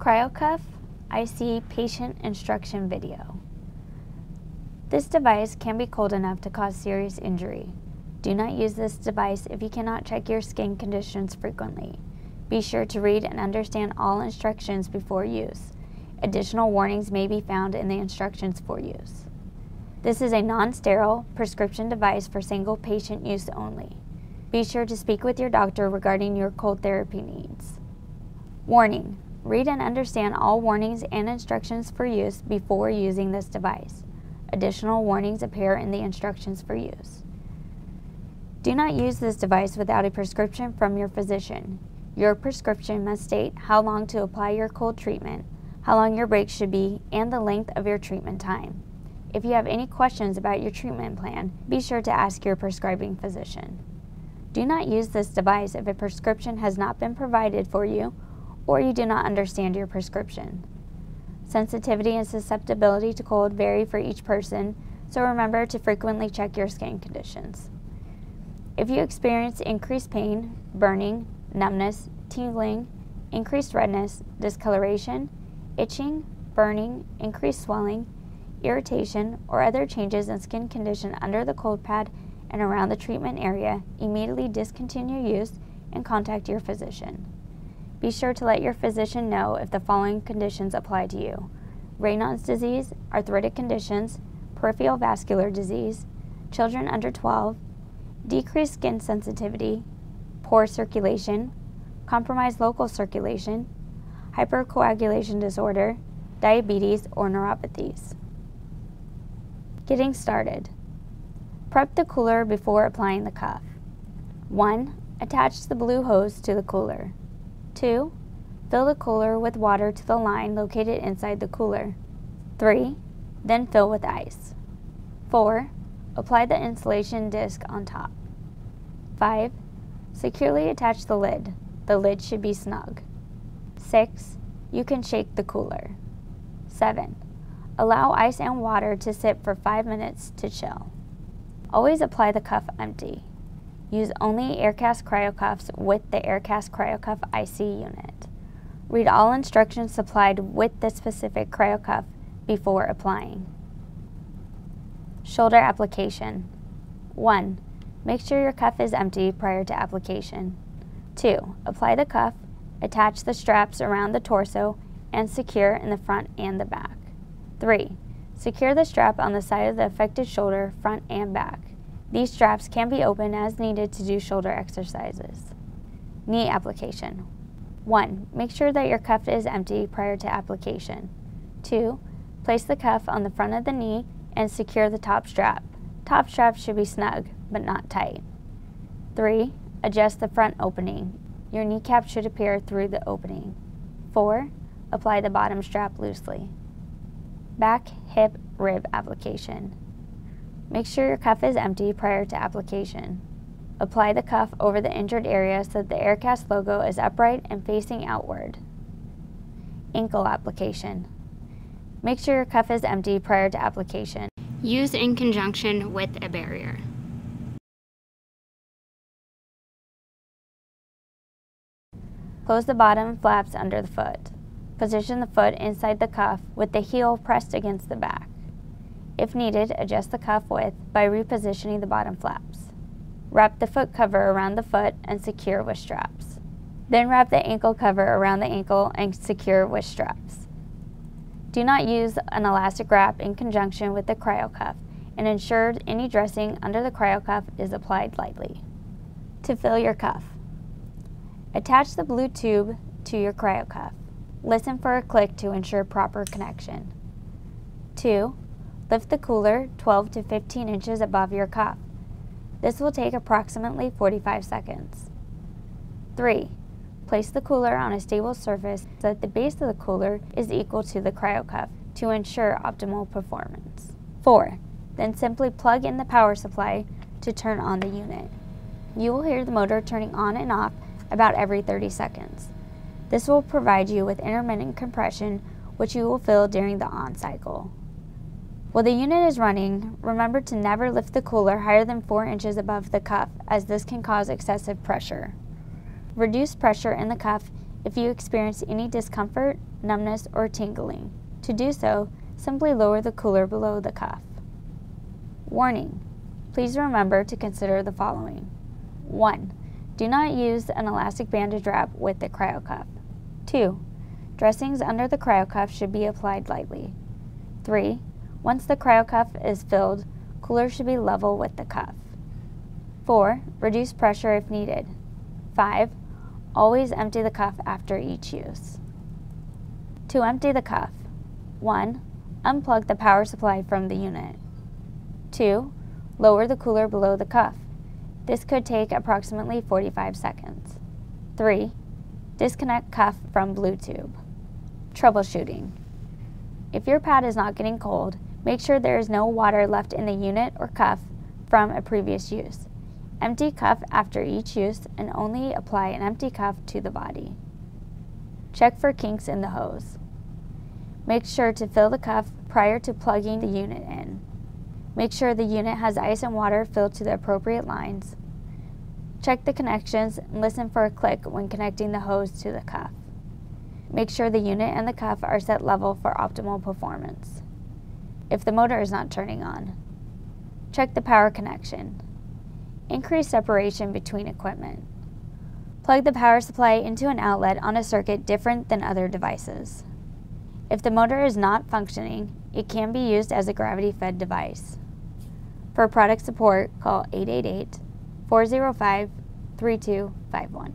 CryoCuff IC patient instruction video. This device can be cold enough to cause serious injury. Do not use this device if you cannot check your skin conditions frequently. Be sure to read and understand all instructions before use. Additional warnings may be found in the instructions for use. This is a non-sterile prescription device for single patient use only. Be sure to speak with your doctor regarding your cold therapy needs. Warning: read and understand all warnings and instructions for use before using this device. Additional warnings appear in the instructions for use. Do not use this device without a prescription from your physician. Your prescription must state how long to apply your cold treatment, how long your breaks should be, and the length of your treatment time. If you have any questions about your treatment plan, be sure to ask your prescribing physician. Do not use this device if a prescription has not been provided for you or you do not understand your prescription. Sensitivity and susceptibility to cold vary for each person, so remember to frequently check your skin conditions. If you experience increased pain, burning, numbness, tingling, increased redness, discoloration, itching, burning, increased swelling, irritation, or other changes in skin condition under the cold pad and around the treatment area, immediately discontinue use and contact your physician. Be sure to let your physician know if the following conditions apply to you: Raynaud's disease, arthritic conditions, peripheral vascular disease, children under 12, decreased skin sensitivity, poor circulation, compromised local circulation, hypercoagulation disorder, diabetes, or neuropathies. Getting started. Prep the cooler before applying the cuff. 1. Attach the blue hose to the cooler. 2. Fill the cooler with water to the line located inside the cooler. 3. Then fill with ice. 4. Apply the insulation disc on top. 5. Securely attach the lid. The lid should be snug. 6. You can shake the cooler. 7. Allow ice and water to sit for 5 minutes to chill. Always apply the cuff empty. Use only Aircast CryoCuffs with the Aircast CryoCuff IC unit. Read all instructions supplied with the specific CryoCuff before applying. Shoulder application. 1. Make sure your cuff is empty prior to application. 2. Apply the cuff, attach the straps around the torso, and secure in the front and the back. 3. Secure the strap on the side of the affected shoulder, front and back. These straps can be opened as needed to do shoulder exercises. Knee application. 1. Make sure that your cuff is empty prior to application. 2. Place the cuff on the front of the knee and secure the top strap. Top strap should be snug, but not tight. 3. Adjust the front opening. Your kneecap should appear through the opening. 4. Apply the bottom strap loosely. Back, hip, rib application. Make sure your cuff is empty prior to application. Apply the cuff over the injured area so that the Aircast logo is upright and facing outward. Ankle application. Make sure your cuff is empty prior to application. Use in conjunction with a barrier. Close the bottom flaps under the foot. Position the foot inside the cuff with the heel pressed against the back. If needed, adjust the cuff width by repositioning the bottom flaps. Wrap the foot cover around the foot and secure with straps. Then wrap the ankle cover around the ankle and secure with straps. Do not use an elastic wrap in conjunction with the CryoCuff, and ensure any dressing under the CryoCuff is applied lightly. To fill your cuff. Attach the blue tube to your CryoCuff. Listen for a click to ensure proper connection. 2. Lift the cooler 12 to 15 inches above your cuff. This will take approximately 45 seconds. 3. Place the cooler on a stable surface so that the base of the cooler is equal to the CryoCuff to ensure optimal performance. 4. Then simply plug in the power supply to turn on the unit. You will hear the motor turning on and off about every 30 seconds. This will provide you with intermittent compression, which you will feel during the on cycle. While the unit is running, remember to never lift the cooler higher than 4 inches above the cuff, as this can cause excessive pressure. Reduce pressure in the cuff if you experience any discomfort, numbness, or tingling. To do so, simply lower the cooler below the cuff. Warning: please remember to consider the following. 1. Do not use an elastic bandage wrap with the CryoCuff. 2. Dressings under the CryoCuff should be applied lightly. 3. Once the CryoCuff is filled, cooler should be level with the cuff. 4. Reduce pressure if needed. 5. Always empty the cuff after each use. To empty the cuff: 1. Unplug the power supply from the unit. 2. Lower the cooler below the cuff. This could take approximately 45 seconds. 3. Disconnect cuff from blue tube. Troubleshooting: if your pad is not getting cold, make sure there is no water left in the unit or cuff from a previous use. Empty cuff after each use and only apply an empty cuff to the body. Check for kinks in the hose. Make sure to fill the cuff prior to plugging the unit in. Make sure the unit has ice and water filled to the appropriate lines. Check the connections and listen for a click when connecting the hose to the cuff. Make sure the unit and the cuff are set level for optimal performance. If the motor is not turning on, check the power connection. Increase separation between equipment. Plug the power supply into an outlet on a circuit different than other devices. If the motor is not functioning, it can be used as a gravity-fed device. For product support, call 888-405-3251.